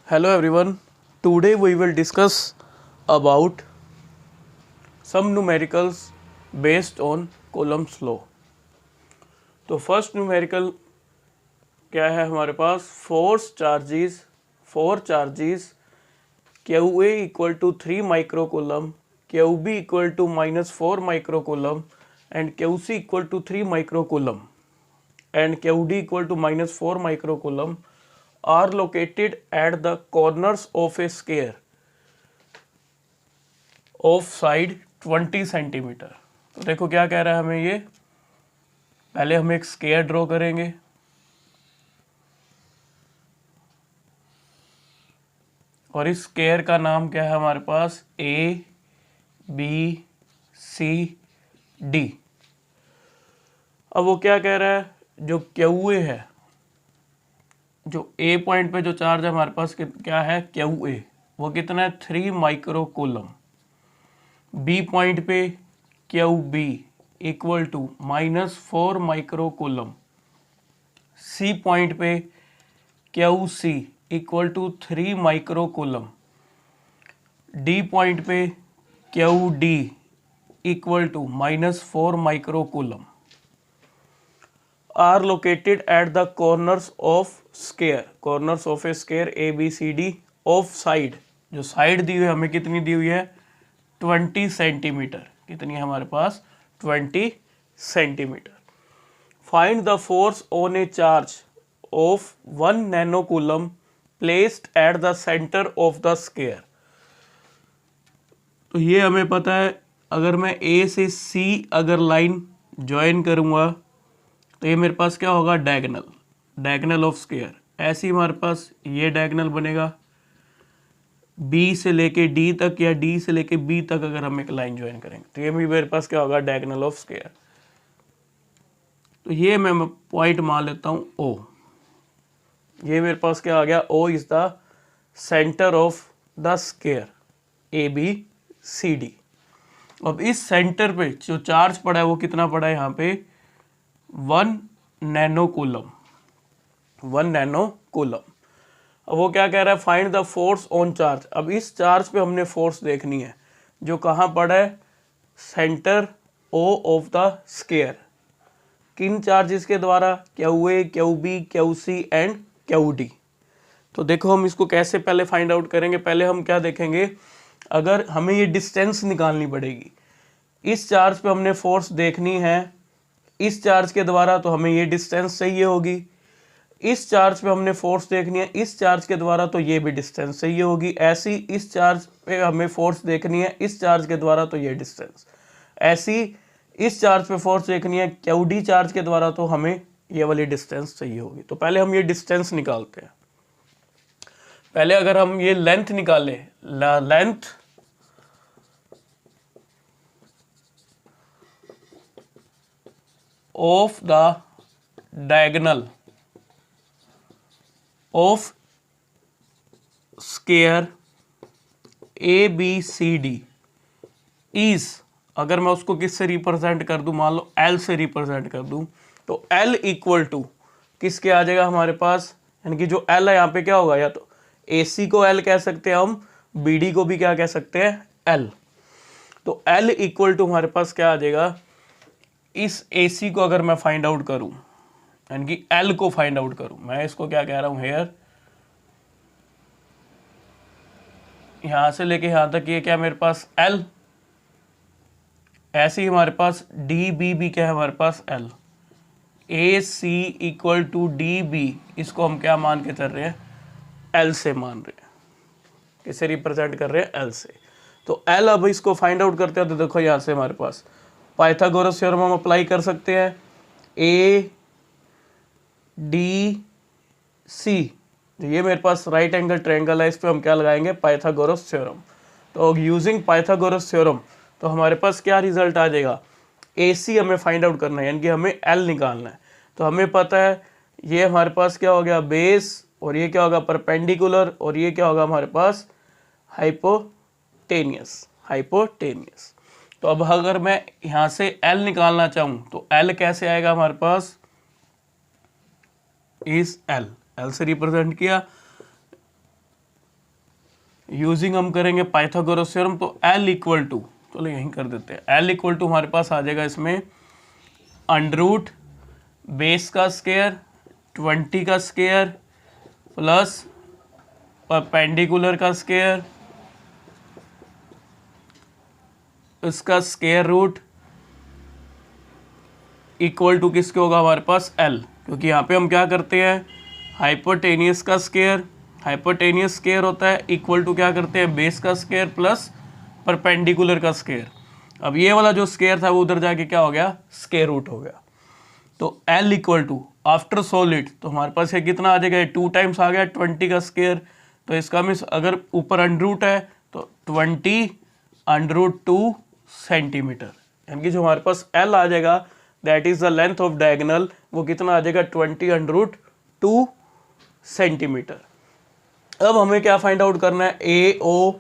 Hello everyone. Today we will discuss about some numericals based on Coulomb's law. तो first numerical क्या है हमारे पास? Four charges Q A equal to 3 microcoulomb, Q B equal to -4 microcoulomb and Q C equal to 3 microcoulomb and Q D equal to -4 microcoulomb are located at the corners of a square of side 20 centimetre. तो देखो क्या कह रहा है हमें ये, पहले हम एक स्क्वायर ड्रॉ करेंगे और इस स्क्वायर का नाम क्या है हमारे पास? ए बी सी डी। अब वो क्या कह रहा है, जो क्यू ए है, जो ए पॉइंट पे जो चार्ज है हमारे पास क्या है? क्यू ए, वो कितना है? 3 माइक्रोकूलम। बी पॉइंट पे Q B equal to -4 microcoulomb. C point पे Q C equal to 3 microcoulomb. D point पे Q D equal to -4 microcoulomb are located at the corners of a square A B C D of side। जो side दी हुई है हमें कितनी दी हुई है? 20 centimetre. कितनी है हमारे पास? 20 centimetre. Find the force on a charge of 1 nanocoulomb placed at the centre of the square. तो ये हमें पता है, अगर मैं ए से सी अगर लाइन ज्वाइन करूँगा तो ये मेरे पास क्या होगा? Diagonal of square. ऐसे ही हमारे पास ये डायगोनल बनेगा। बी से लेके डी तक या डी से लेके बी तक अगर हम एक लाइन ज्वाइन करेंगे तो ये भी मेरे पास क्या होगा? Diagonal of square. तो ये मैं पॉइंट मान लेता हूँ ओ। ये मेरे पास क्या आ गया? O is the centre of the square A B C D. अब इस सेंटर पे जो चार्ज पड़ा है वो कितना पड़ा है यहाँ पे? 1 नैनोकूलम। अब वो क्या कह रहा है? Find the force on charge. अब इस चार्ज पे हमने फोर्स देखनी है जो कहाँ पड़ा है? Centre O of the square. किन चार्जेस के द्वारा? Q A, Q B, Q C and Q D. तो देखो हम इसको कैसे पहले फाइंड आउट करेंगे। पहले हम क्या देखेंगे, अगर हमें ये डिस्टेंस निकालनी पड़ेगी। इस चार्ज पे हमने फोर्स देखनी है इस चार्ज के द्वारा, तो हमें ये डिस्टेंस चाहिए होगी। इस चार्ज पे हमने फोर्स देखनी है इस चार्ज के द्वारा, तो ये भी डिस्टेंस चाहिए होगी। ऐसी इस चार्ज पे हमें फोर्स देखनी है इस चार्ज के द्वारा, तो ये डिस्टेंस। ऐसी इस चार्ज पे फोर्स देखनी है क्यू डी चार्ज के द्वारा, तो हमें ये वाली डिस्टेंस चाहिए होगी। तो पहले हम ये डिस्टेंस निकालते हैं। पहले अगर हम ये लेंथ निकालें, length of the diagonal of square ABCD is, अगर मैं उसको किससे रिप्रेजेंट कर दूं, मान लो L से रिप्रेजेंट कर दूं, तो L इक्वल टू किसके आ जाएगा हमारे पास? यानी कि जो L है यहाँ पे क्या होगा? या तो AC को L कह सकते हैं हम, BD को भी क्या कह सकते हैं? L। तो L इक्वल टू हमारे पास क्या आ जाएगा? इस AC को अगर मैं फाइंड आउट करूं, यानी कि L को फाइंड आउट करूं, मैं इसको क्या कह रहा हूं? हेयर, यहां से लेके यहां तक ये क्या मेरे पास? L। ऐसे ही हमारे पास DB भी क्या है हमारे पास? L। AC equal to DB, इसको हम क्या मान के चल रहे हैं? L से मान रहे हैं। किसे रिप्रेजेंट कर रहे हैं? L से। तो L, अब इसको फाइंड आउट करते हैं तो देखो यहां से हमारे पास पाइथागोरस थ्योरम हम अप्लाई कर सकते हैं। ए डी सी, ये मेरे पास राइट एंगल ट्रायंगल है, इस पे हम क्या लगाएंगे? Pythagoras theorem. तो यूजिंग पाइथागोरस थ्योरम तो हमारे पास क्या रिजल्ट आ जाएगा? ए सी हमें फाइंड आउट करना है, यानी कि हमें एल निकालना है। तो हमें पता है ये हमारे पास क्या हो गया? बेस, और ये क्या होगा? परपेंडिकुलर, और ये क्या होगा हमारे पास? हाइपोटेनियस। तो अब अगर मैं यहां से L निकालना चाहूं तो L कैसे आएगा हमारे पास? इस L से रिप्रेजेंट किया। यूजिंग हम करेंगे पाइथागोरस थ्योरम, तो L इक्वल टू, चलो यहीं कर देते हैं, L इक्वल टू हमारे पास आ जाएगा इसमें अंडरूट बेस का स्क्वायर 20 का स्क्वायर प्लस परपेंडिकुलर का स्क्वायर, इसका स्क्वायर रूट इक्वल टू किसके होगा हमारे पास L, क्योंकि यहाँ पे हम क्या करते हैं हाइपोटेनियस का स्क्वायर, हाइपोटेनियस स्क्वायर होता है इक्वल टू क्या करते हैं बेस का स्क्वायर प्लस परपेंडिकुलर का स्क्वायर। अब ये वाला जो स्क्वायर था वो उधर जाके क्या हो गया स्क्वायर रूट हो गया। तो L equal to after solid, तो हमारे पास ये कितना आ जाएगा 2 टाइम्स आ गया 20 का स्क्वायर, तो इसका मीन्स अगर ऊपर अंडरूट है तो 20 अंडरूट 2 सेंटीमीटर, यानी कि जो हमारे पास L आ जाएगा that is the length of diagonal, वो कितना आ जाएगा 20 अंडरूट 2 सेंटीमीटर। अब हमें क्या फाइंड आउट करना है, AO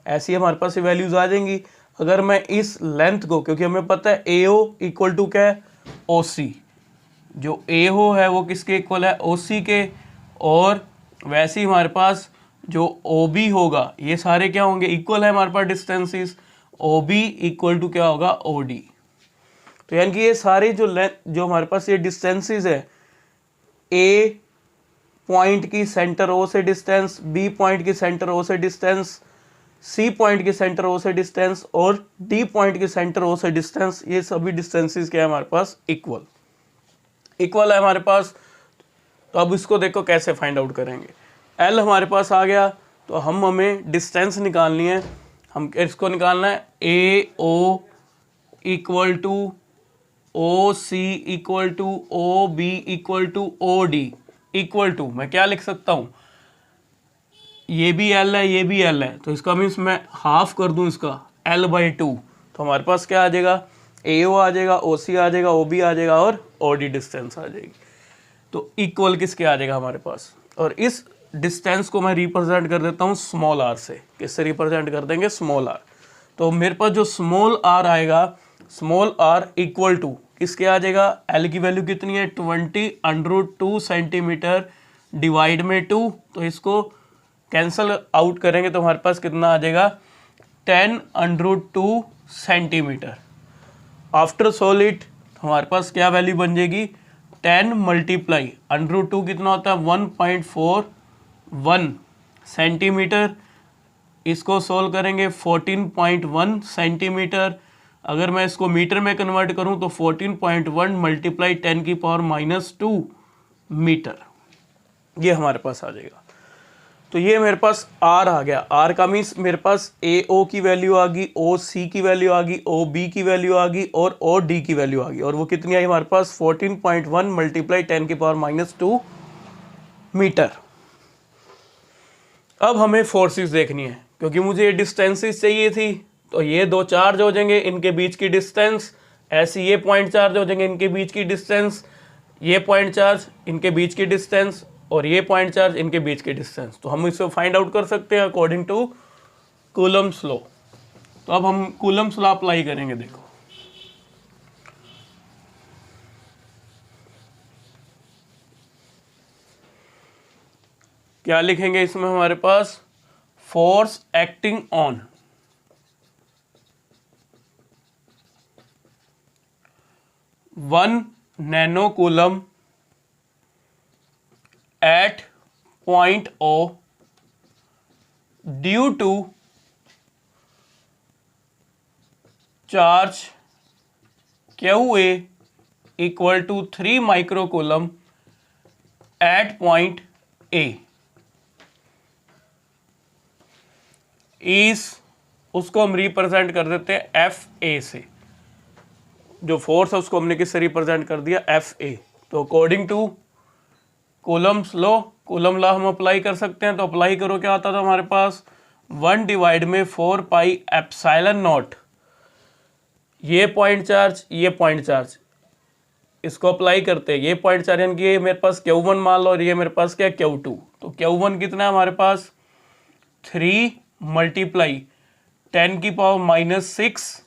ऐसी हमारे पास वैल्यूज आ जाएंगी। अगर मैं इस लेंथ को, क्योंकि हमें पता है AO इक्वल टू क्या है OC, जो AO है वो किसके इक्वल है OC के, और वैसे ही हमारे पास जो OB होगा ये सारे क्या होंगे इक्वल है हमारे पास डिस्टेंसेस, OB इक्वल टू क्या होगा OD। तो यानी कि ये सारे जो हमारे पास ये डिस्टेंसेस है, A पॉइंट की सेंटर O से डिस्टेंस, B पॉइंट की सेंटर O से डिस्टेंस, C पॉइंट की सेंटर O से डिस्टेंस और D पॉइंट की सेंटर O से डिस्टेंस, ये सभी डिस्टेंसेस क्या है हमारे पास इक्वल है हमारे पास। तो अब इसको देखो कैसे फाइंड आउट करेंगे। L हमारे पास आ गया तो हमें डिस्टेंस निकालनी है, हम इसको निकालना है AO equal to OC equal to OB equal to OD equal to, मैं क्या लिख सकता हूँ, ये भी L है ये भी L है, तो इसका मीन्स मैं हाफ कर दूं इसका L/2, तो हमारे पास क्या आ जाएगा AO आ जाएगा, OC आ जाएगा, OB आ जाएगा और OD डिस्टेंस आ जाएगी। तो इक्वल किसके आ जाएगा हमारे पास, और इस डिस्टेंस को मैं रिप्रेजेंट कर देता हूँ स्मॉल r से। किससे रिप्रेजेंट कर देंगे स्मॉल r, तो मेरे पास जो स्मॉल r आएगा, स्मॉल r इक्वल टू किसके आ जाएगा, L की वैल्यू कितनी है 20 अंडरूट 2 सेंटीमीटर डिवाइड में 2, तो इसको कैंसल आउट करेंगे तो हमारे पास कितना आ जाएगा 10 अंडरूट 2 सेंटीमीटर। आफ्टर सॉलिड हमारे पास क्या वैल्यू बन जाएगी 10 मल्टीप्लाई अंडरूट 2 कितना होता है 1.41 सेंटीमीटर, इसको सोल्व करेंगे 14.1 सेंटीमीटर। अगर मैं इसको मीटर में कन्वर्ट करूं तो 14.1 मल्टीप्लाई 10 की पावर -2 मीटर, ये हमारे पास आ जाएगा। तो ये मेरे पास R आ गया, R का मीन्स मेरे पास AO की वैल्यू आ गई, OC की वैल्यू आ गई, OB की वैल्यू आ गई और OD की वैल्यू आ गई, और वो कितनी आई हमारे पास 14.1 मल्टीप्लाई 10 की पावर -2 मीटर। अब हमें फोर्सेस देखनी है, क्योंकि मुझे ये डिस्टेंसेस चाहिए थी, तो ये दो चार्ज हो जाएंगे इनके बीच की डिस्टेंस, ऐसे ये पॉइंट चार्ज हो जाएंगे इनके बीच की डिस्टेंस, ये पॉइंट चार्ज इनके बीच की डिस्टेंस और ये पॉइंट चार्ज इनके बीच की डिस्टेंस। तो हम इसको फाइंड आउट कर सकते हैं अकॉर्डिंग टू कूलम्स लॉ। तो अब हम कूलम्स लॉ अप्लाई करेंगे। देखो क्या लिखेंगे इसमें हमारे पास, force acting on 1 nano coulomb at point O due to charge QA equal to 3 microcoulomb at point A is, उसको हम रिप्रेजेंट कर देते हैं FA से, जो फोर्स है उसको हमने किससे रिप्रेजेंट कर दिया FA। तो according to Coulomb's law, Coulomb law हम अप्लाई कर सकते हैं। तो अप्लाई करो, क्या आता था हमारे पास 1 डिवाइड में 4 पाई एप्सिलॉन नॉट, ये पॉइंट चार्ज ये पॉइंट चार्ज, इसको अप्लाई करते हैं, ये पॉइंट चार्ज यानी कि ये मेरे पास Q1 मान लो और ये मेरे पास क्या Q2। तो Q1 कितना है हमारे पास 3 मल्टीप्लाई 10 की पावर -6,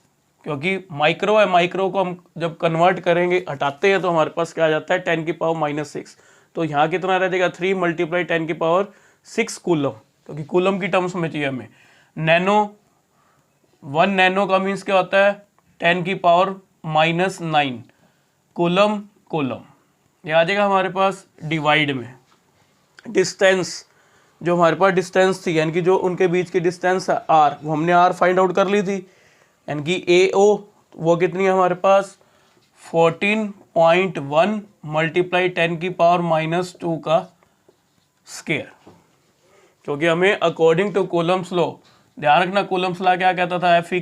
क्योंकि माइक्रो है, माइक्रो को हम जब कन्वर्ट करेंगे हटाते हैं तो हमारे पास क्या आ जाता है 10 की पावर -6, तो यहाँ कितना रह जाएगा 3 मल्टीप्लाई 10 की पावर 6 कूलम। क्योंकि कूलम की टर्म्स में चाहिए हमें। नैनो, 1 नैनो का मीन्स क्या होता है, 10⁻⁻⁹ कूलम कूलम। ये आ जाएगा हमारे पास डिवाइड में। डिस्टेंस, जो हमारे पास डिस्टेंस थी यानी कि जो उनके बीच की डिस्टेंस है आर, वो हमने आर फाइंड आउट कर ली थी, यानी कि ए ओ वो कितनी है हमारे पास 14.1 मल्टीप्लाई 10⁻⁻² का स्क्वायर। क्योंकि हमें अकॉर्डिंग टू कूलम्स लॉ, ध्यान रखना कूलम्स लॉ क्या कहता था, F =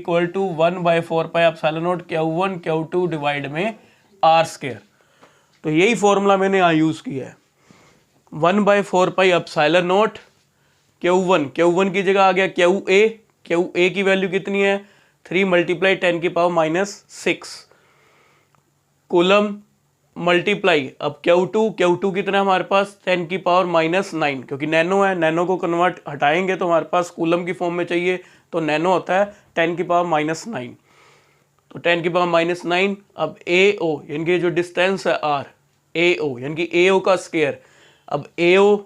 1/4πε0 Q1 Q2 डिवाइड में r²। तो यही फॉर्मूला मैंने यहाँ यूज़ किया है, 1/4πε0 Q1 की जगह आ गया QA की वैल्यू कितनी है 3 मल्टीप्लाई 10⁻⁻6 कूलम मल्टीप्लाई अब Q2 कितना है हमारे पास 10⁻⁻9, क्योंकि नैनो है, नैनो को कन्वर्ट हटाएंगे तो हमारे पास कूलम की फॉर्म में चाहिए, तो नैनो होता है 10⁻⁻9, तो 10⁻⁻9। अब AO यानी कि जो डिस्टेंस है R, AO यानी कि AO का स्क्वायर, अब AO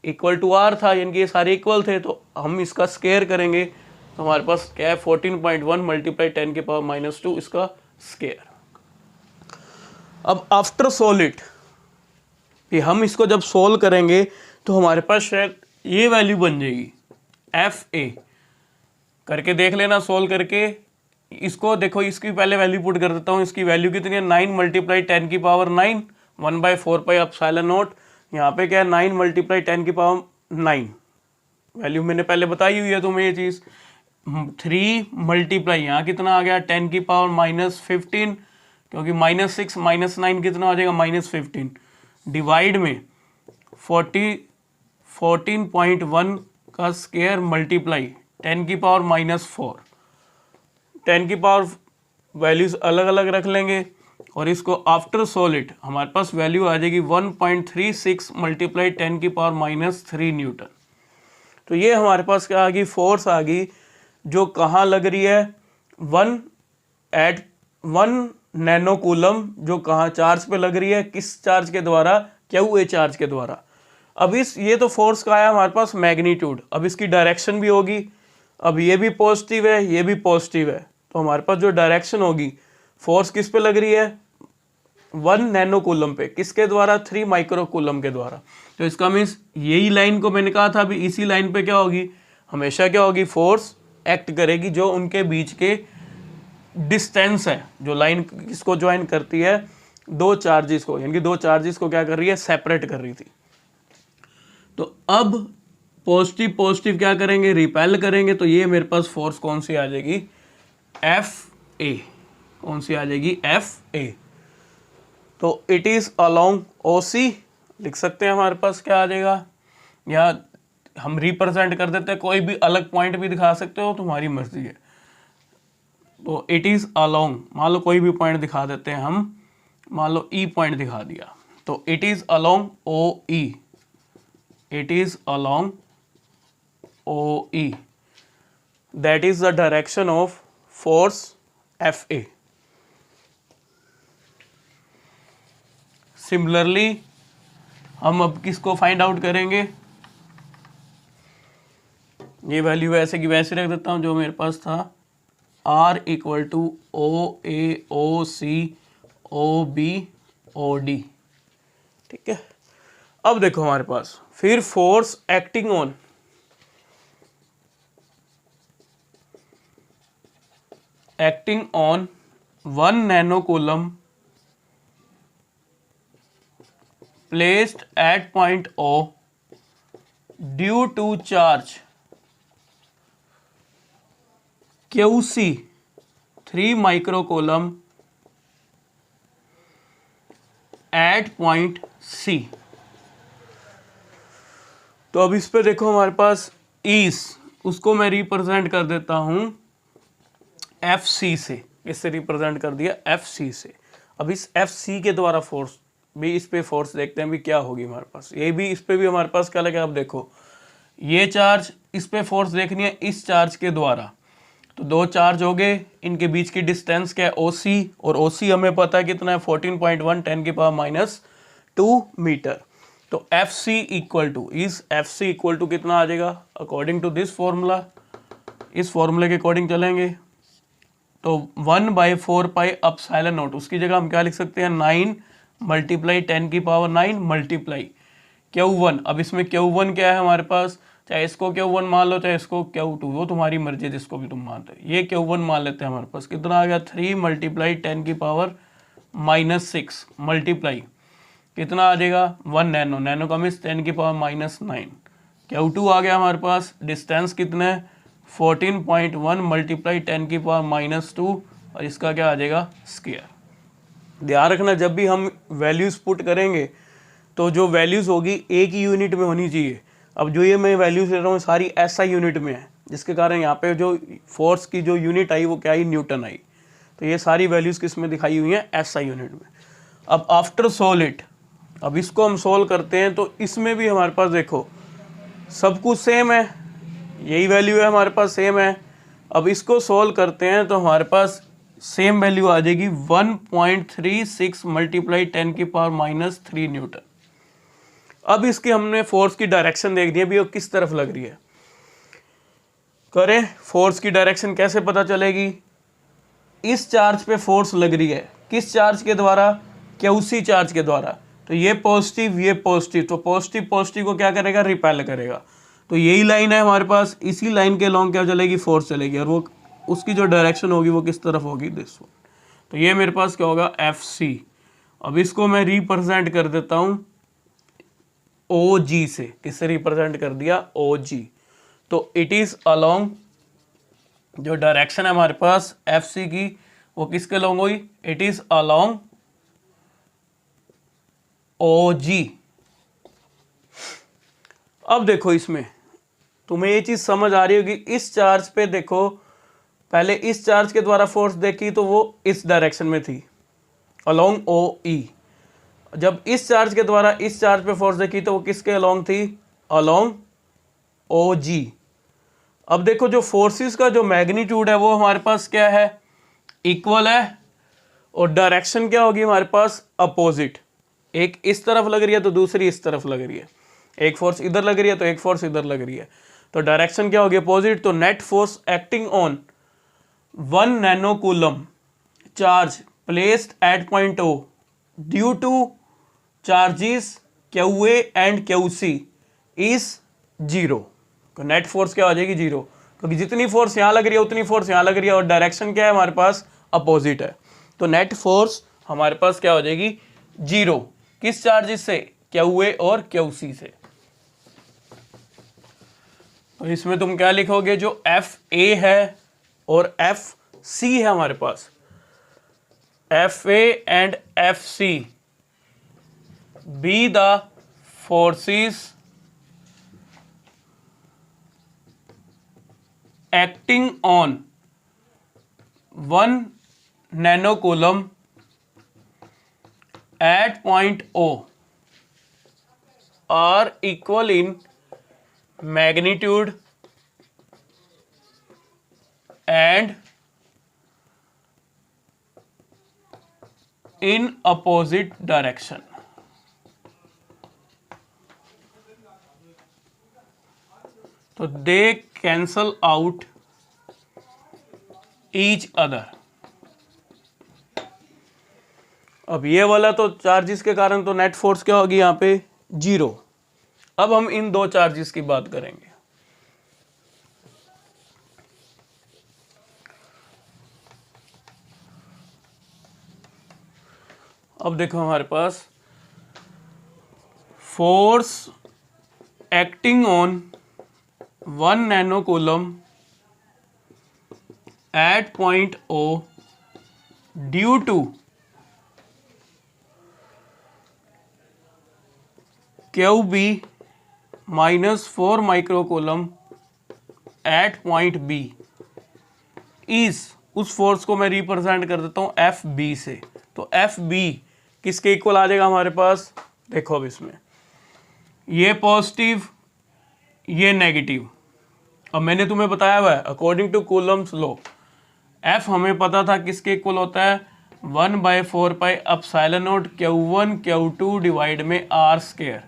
इक्वल टू R था यानी कि ये सारे इक्वल थे, तो हम इसका स्क्वायर करेंगे तो हमारे पास क्या है 14.1 मल्टीप्लाई 10⁻⁻2 इसका स्क्वायर। अब आफ्टर सॉलिड कि हम इसको जब सोल्व करेंगे तो हमारे पास शायद ये वैल्यू बन जाएगी FA। करके देख लेना सोल्व करके, इसको देखो, इसकी पहले वैल्यू पुट कर देता हूँ। इसकी वैल्यू कितनी है 9 मल्टीप्लाई 10⁻9 1/4πε0। यहाँ पे क्या है 9 मल्टीप्लाई 10⁻9, वैल्यू मैंने पहले बताई हुई है तुम्हें ये चीज़। 3 मल्टीप्लाई यहाँ कितना आ गया 10⁻⁻15, क्योंकि -6 -9 कितना आ जाएगा -15 डिवाइड में 14.1 का स्क्वायर मल्टीप्लाई 10⁻⁻4। 10 की पावर वैल्यूज अलग अलग रख लेंगे और इसको आफ्टर सॉलिड हमारे पास वैल्यू आ जाएगी 1.36 मल्टीप्लाई 10⁻⁻3 न्यूटन। तो ये हमारे पास क्या आ गई, फोर्स आ गई जो कहाँ लग रही है 1 नैनो कूलम, जो कहाँ चार्ज पे लग रही है, किस चार्ज के द्वारा, QA चार्ज के द्वारा। अब ये तो फोर्स का आया हमारे पास मैग्नीट्यूड, अब इसकी डायरेक्शन भी होगी। अब ये भी पॉजिटिव है, ये भी पॉजिटिव है, तो हमारे पास जो डायरेक्शन होगी, फोर्स किस पे लग रही है 1 नैनो कूलम पे, किसके द्वारा 3 माइक्रो कूलम के द्वारा। तो इसका मीन्स यही लाइन को मैंने कहा था अभी, इसी लाइन पे क्या होगी, हमेशा क्या होगी, फोर्स एक्ट करेगी जो उनके बीच के डिस्टेंस है, जो लाइन किसको ज्वाइन करती है, दो चार्जेस को, यानी कि दो चार्जेस को क्या कर रही है, सेपरेट कर रही थी। तो अब पॉजिटिव पॉजिटिव क्या करेंगे, रिपेल करेंगे, तो ये मेरे पास फोर्स कौन सी आ जाएगी, FA। कौन सी आ जाएगी, FA। तो इट इज अलोंग OC लिख सकते हैं, हमारे पास क्या आ जाएगा, या हम रिप्रेजेंट कर देते हैं, कोई भी अलग पॉइंट भी दिखा सकते हो, तुम्हारी मर्जी है। तो इट इज अलोंग, मान लो कोई भी पॉइंट दिखा देते हैं हम, मान लो E पॉइंट दिखा दिया, तो it is along OE, it is along OE, that is the direction of force FA। Similarly हम अब किसको फाइंड आउट करेंगे, ये वैल्यू वैसे की वैसे रख देता हूं जो मेरे पास था, R = OA OC OB OD। ठीक है, अब देखो हमारे पास फिर force acting on on 1 nano coulomb placed at point O due to charge QC 3 microcoulomb at point C। तो अब इस पे देखो हमारे पास इस, उसको मैं रिप्रेजेंट कर देता हूं FC से, इससे रिप्रेजेंट कर दिया FC से। अब इस FC के द्वारा फोर्स भी, इस पे फोर्स देखते हैं भी क्या होगी हमारे पास, ये भी इस पे भी हमारे पास क्या लगे, अब देखो ये चार्ज, इस पे फोर्स देखनी है इस चार्ज के द्वारा, तो दो चार्ज हो गए, इनके बीच की डिस्टेंस क्या है OC, और OC हमें पता है कितना है 14.1 10⁻⁻2 मीटर। तो एफ सी इक्वल टू कितना आ जाएगा अकॉर्डिंग टू दिस फॉर्मूला, इस फॉर्मूले के अकॉर्डिंग चलेंगे तो 1/4 पाई एप्सिलॉन नॉट, उसकी जगह हम क्या लिख सकते हैं 9 मल्टीप्लाई 10 की पावर 9 मल्टीप्लाई Q1। अब इसमें Q1 क्या है हमारे पास, चाहे इसको Q1 मान लो चाहे इसको Q2, वो तुम्हारी मर्जी है जिसको भी तुम मानते हो। ये Q1 मान लेते हैं, हमारे पास कितना आ गया 3 मल्टीप्लाई 10 की पावर -6 मल्टीप्लाई कितना आ जाएगा 1 नैनो, नैनो का मीन्स 10 की पावर -9। Q2 आ गया हमारे पास, डिस्टेंस कितना है 14.1 मल्टीप्लाई 10 की पावर -2 और इसका क्या आ जाएगा स्क्वायर। ध्यान रखना जब भी हम वैल्यूज़ पुट करेंगे तो जो वैल्यूज़ होगी एक ही यूनिट में होनी चाहिए। अब जो ये मैं वैल्यूज़ ले रहा हूँ सारी SI यूनिट में है, जिसके कारण यहाँ पे जो फोर्स की जो यूनिट आई वो क्या आई न्यूटन आई। तो ये सारी वैल्यूज़ किस में दिखाई हुई हैं SI यूनिट में। अब आफ्टर सोल्व इट, अब इसको हम सोल्व करते हैं तो इसमें भी हमारे पास देखो सब कुछ सेम है, यही वैल्यू है हमारे पास सेम है। अब इसको सोल्व करते हैं तो हमारे पास सेम वैल्यू आ जाएगी 1.36 मल्टीप्लाई 10 की पावर -3 न्यूटन। अब इसकी हमने फोर्स की डायरेक्शन देख दी है, अभी वो किस तरफ लग रही है। करें फोर्स की डायरेक्शन कैसे पता चलेगी, इस चार्ज पे फोर्स लग रही है, किस चार्ज के द्वारा QC चार्ज के द्वारा। तो ये पॉजिटिव ये पॉजिटिव, तो पॉजिटिव पॉजिटिव को क्या करेगा रिपेल करेगा। तो यही लाइन है हमारे पास, इसी लाइन के लॉन्ग क्या चलेगी फोर्स चलेगी, और वो उसकी जो डायरेक्शन होगी वो किस तरफ होगी दिस वन। तो ये मेरे पास क्या होगा FC। अब इसको मैं रिप्रेजेंट कर देता हूँ OG से, किससे रिप्रेजेंट कर दिया OG। तो इट इज अलोंग, जो डायरेक्शन है हमारे पास FC की वो किसके लॉन्ग हुई, इट इज अलोंग OG। अब देखो इसमें तुम्हें ये चीज समझ आ रही होगी, इस चार्ज पे देखो पहले इस चार्ज के द्वारा फोर्स देखी तो वो इस डायरेक्शन में थी अलोंग OE। जब इस चार्ज के द्वारा इस चार्ज पे फोर्स देखी तो वो किसके अलोंग थी अलोंग OG। अब देखो जो फोर्सेस का जो मैग्नीट्यूड है वो हमारे पास क्या है इक्वल है, और डायरेक्शन क्या होगी हमारे पास अपोजिट। एक इस तरफ लग रही है तो दूसरी इस तरफ लग रही है, एक फोर्स इधर लग रही है तो एक फोर्स इधर लग रही है, तो डायरेक्शन क्या होगी अपोजिट। तो net force acting on 1 nano coulomb charge placed at point O due to charges QA and QC is 0। तो नेट फोर्स क्या हो जाएगी 0, क्योंकि जितनी फोर्स यहाँ लग रही है उतनी फोर्स यहाँ लग रही है, और डायरेक्शन क्या है हमारे पास अपोजिट है। तो नेट फोर्स हमारे पास क्या हो जाएगी 0, किस चार्जेस से QA और QC से। तो इसमें तुम क्या लिखोगे, जो FA है और FC है हमारे पास, FA and FC be the forces acting on 1 nanocoulomb at point O are equal in magnitude and in opposite direction। तो they cancel out each other. अब ये वाला तो चार्जेस के कारण तो नेट फोर्स क्या होगी यहाँ पे 0। अब हम इन दो चार्जेस की बात करेंगे। अब देखो हमारे पास force acting on 1 nano coulomb at point O due to QB -4 microcoulomb at point B is, उस फोर्स को मैं रिप्रेजेंट कर देता हूं FB से। तो FB किसके इक्वल आ जाएगा हमारे पास, देखो अब इसमें ये पॉजिटिव ये नेगेटिव। अब मैंने तुम्हें बताया हुआ है according to Coulomb's law F हमें पता था किसके इक्वल होता है 1/4 pi epsilon naught Q1 Q2 divide में R स्क्वायर।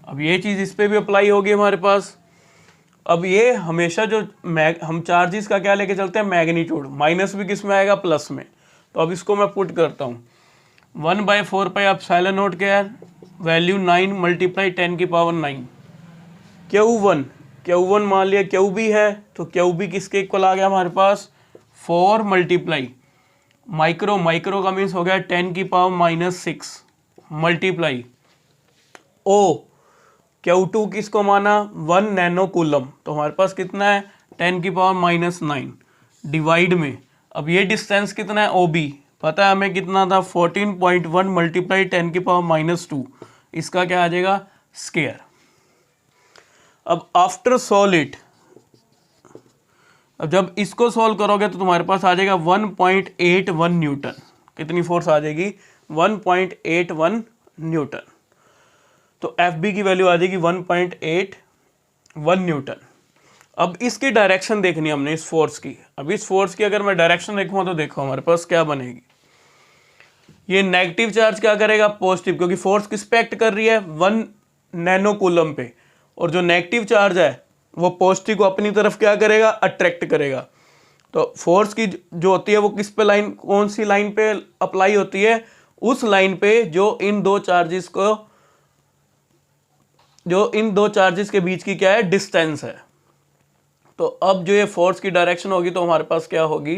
अब ये चीज़ इस पे भी अप्लाई होगी हमारे पास। अब ये हमेशा जो हम चार्जेस का क्या लेके चलते हैं, मैग्नीट्यूड, माइनस भी किस में आएगा, प्लस में। तो अब इसको मैं पुट करता हूँ, 1/4 एप्सिलॉन नॉट क्या है, वैल्यू 9 मल्टीप्लाई 10⁻⁹ Q1 मान लिया QB है, तो QB किसके इक्वल आ गया हमारे पास, 4 मल्टीप्लाई माइक्रो का मीन्स हो गया 10⁻⁻6 मल्टीप्लाई O Q2 किसको माना, 1 नैनो कूलम, तो हमारे पास कितना है 10⁻⁹ डिवाइड में। अब ये डिस्टेंस कितना है OB, पता है हमें कितना था, 14.1 मल्टीप्लाई 10⁻⁻2, इसका क्या आ जाएगा, स्क्वायर। अब आफ्टर सॉल्व अब जब इसको सॉल्व करोगे तो तुम्हारे पास आ जाएगा 1.81 न्यूटन। कितनी फोर्स आ जाएगी, 1.81 न्यूटन। तो FB की वैल्यू आ जाएगी 1.81 न्यूटन। अब इसकी डायरेक्शन देखनी है हमने इस फोर्स की। अब इस फोर्स की अगर मैं डायरेक्शन देखूँ तो देखो हमारे पास क्या बनेगी, ये नेगेटिव चार्ज क्या करेगा, पॉजिटिव, क्योंकि फोर्स किस पे एक्ट कर रही है, 1 नैनो कूलम पे, और जो नेगेटिव चार्ज है वो पॉजिटिव को अपनी तरफ क्या करेगा, अट्रैक्ट करेगा। तो फोर्स की जो होती है वो किस पे लाइन, कौन सी लाइन पे अप्लाई होती है, उस लाइन पे जो इन दो चार्जेस के बीच की क्या है, डिस्टेंस है। तो अब जो ये फोर्स की डायरेक्शन होगी तो हमारे पास क्या होगी,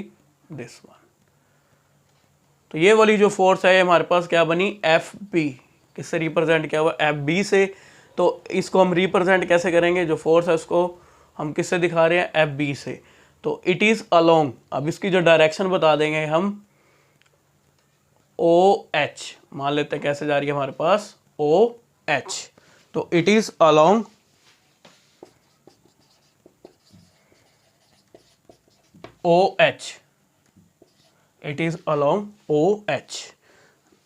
दिस वन। तो ये वाली जो फोर्स है हमारे पास क्या बनी, FB, किससे रिप्रेजेंट किया हुआ, FB से। तो इसको हम रिप्रेजेंट कैसे करेंगे, जो फोर्स है उसको हम किससे दिखा रहे हैं, FB से। तो इट इज अलोंग, अब इसकी जो डायरेक्शन बता देंगे हम OH, मान लेते हैं कैसे जा रही है हमारे पास, OH। तो it is along OH, it is along OH।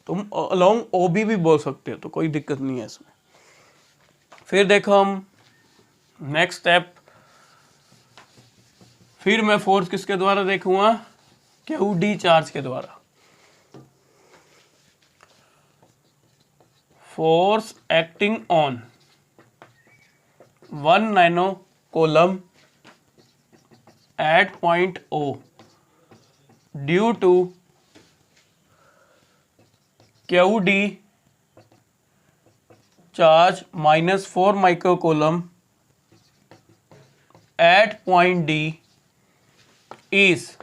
तुम अलोंग OB भी बोल सकते हो, तो कोई दिक्कत नहीं है इसमें। फिर देखो हम नेक्स्ट स्टेप, फिर मैं फोर्स किसके द्वारा देखूंगा, QD चार्ज के द्वारा। Force acting on 1 nano coulomb at point O due to QD charge -4 micro coulomb at point D is,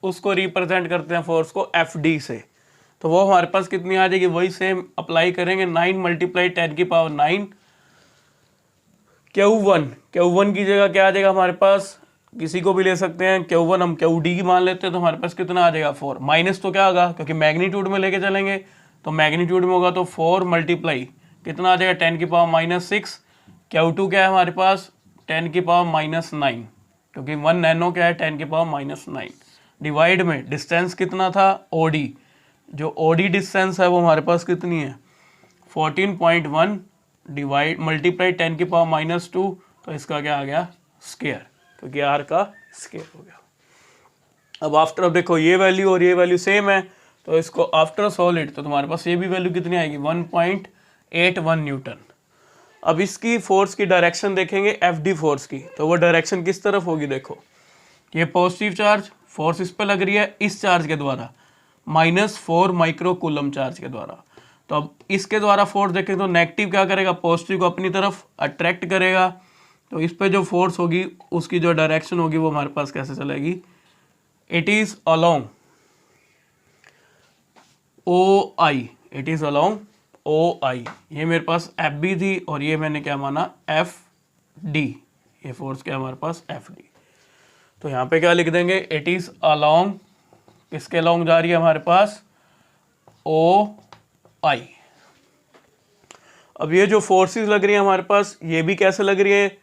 उसको रिप्रेजेंट करते हैं फोर्स को FD से। तो वो हमारे पास कितनी आ जाएगी, वही सेम अप्लाई करेंगे, 9 मल्टीप्लाई 10⁻⁹ Q1 की जगह क्या आ जाएगा हमारे पास, किसी को भी ले सकते हैं, Q1 हम QD की मान लेते हैं, तो हमारे पास कितना आ जाएगा 4, माइनस तो क्या होगा, क्योंकि मैग्नीट्यूड में लेके चलेंगे तो मैग्नीट्यूड में होगा, तो 4 मल्टीप्लाई कितना आ जाएगा 10⁻⁻6। Q2 क्या है हमारे पास 10⁻⁹, क्योंकि 1 नैनो क्या है 10⁻⁹, डिवाइड में डिस्टेंस कितना था OD, जो OD डिस्टेंस है वो हमारे पास कितनी है 14.1 डिवाइड मल्टीप्लाई 10⁻⁻2, तो इसका क्या आ गया स्क्वायर, क्योंकि R का स्क्वायर हो गया। अब आफ्टर, अब देखो ये वैल्यू और ये वैल्यू सेम है, तो इसको आफ्टर सॉलिड तो तुम्हारे पास ये भी वैल्यू कितनी आएगी 1.81 न्यूटन। अब इसकी फोर्स की डायरेक्शन देखेंगे FD फोर्स की, तो वो डायरेक्शन किस तरफ होगी, देखो ये पॉजिटिव चार्ज, फोर्स इस पे लग रही है इस चार्ज के द्वारा, -4 माइक्रो कूलम चार्ज के द्वारा। तो अब इसके द्वारा फोर्स देखें तो नेगेटिव क्या करेगा, पॉजिटिव को अपनी तरफ अट्रैक्ट करेगा। तो इस पे जो फोर्स होगी उसकी जो डायरेक्शन होगी वो हमारे पास कैसे चलेगी, it is along OI, it is along OI। ये मेरे पास FB थी और ये मैंने क्या माना FD, ये फोर्स क्या हमारे पास FD। तो यहाँ पे क्या लिख देंगे, इट इज अलोंग, किसके अलोंग जा रही है हमारे पास OI। अब ये जो फोर्सेस लग रही है हमारे पास, ये भी कैसे लग रही है,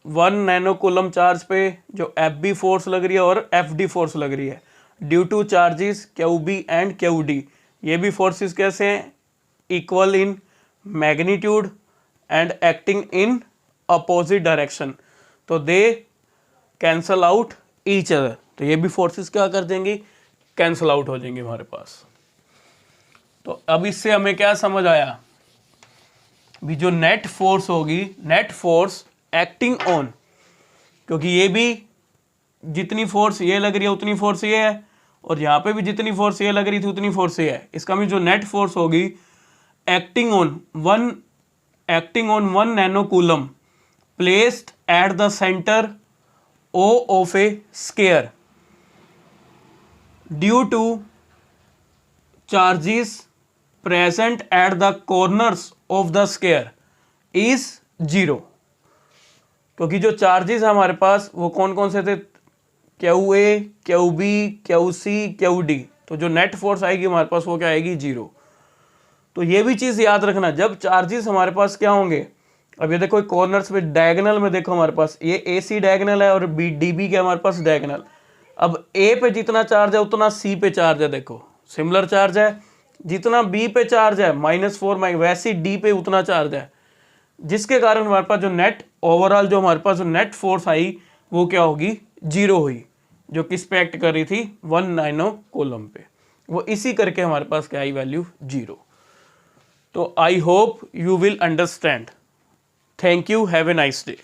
1 नैनो कूलम चार्ज पे जो FB फोर्स लग रही है और FD फोर्स लग रही है, due to charges QB and QD। ये भी फोर्सेस कैसे हैं, equal in magnitude and acting in opposite direction, तो they cancel out each other. तो ये भी फोर्सेस क्या कर देंगी, कैंसल आउट हो जाएंगे हमारे पास। तो अब इससे हमें क्या समझ आया भी जो नेट फोर्स होगी, नेट फोर्स एक्टिंग ऑन, क्योंकि ये भी जितनी फोर्स ये लग रही है उतनी फोर्स ये है, और यहाँ पे भी जितनी फोर्स ये लग रही थी उतनी फोर्स ये है। इसका मीन जो नेट फोर्स होगी acting on one nano coulomb placed at the centre O of a sphere due to charges present at the corners of the sphere is 0। क्योंकि जो चार्जेस है हमारे पास वो कौन कौन से थे, QA, QB, QC, QD। तो जो नेट फोर्स आएगी हमारे पास वो क्या आएगी, 0। तो ये भी चीज़ याद रखना, जब चार्जेस हमारे पास क्या होंगे, अब ये देखो कॉर्नर्स पे डायगोनल में देखो हमारे पास ये AC डायगोनल है और DB के हमारे पास डायगोनल। अब A पे जितना चार्ज है उतना C पे चार्ज है, देखो सिमिलर चार्ज है, जितना B पे चार्ज है -4 वैसे ही D पे उतना चार्ज है, जिसके कारण हमारे पास जो नेट ओवरऑल जो हमारे पास जो नेट फोर्स आई वो क्या होगी, 0 हुई, जो किस पे एक्ट कर रही थी, 1 नैनो कूलम पे। वो इसी करके हमारे पास क्या आई वैल्यू 0। तो I hope you will understand. Thank you. Have a nice day.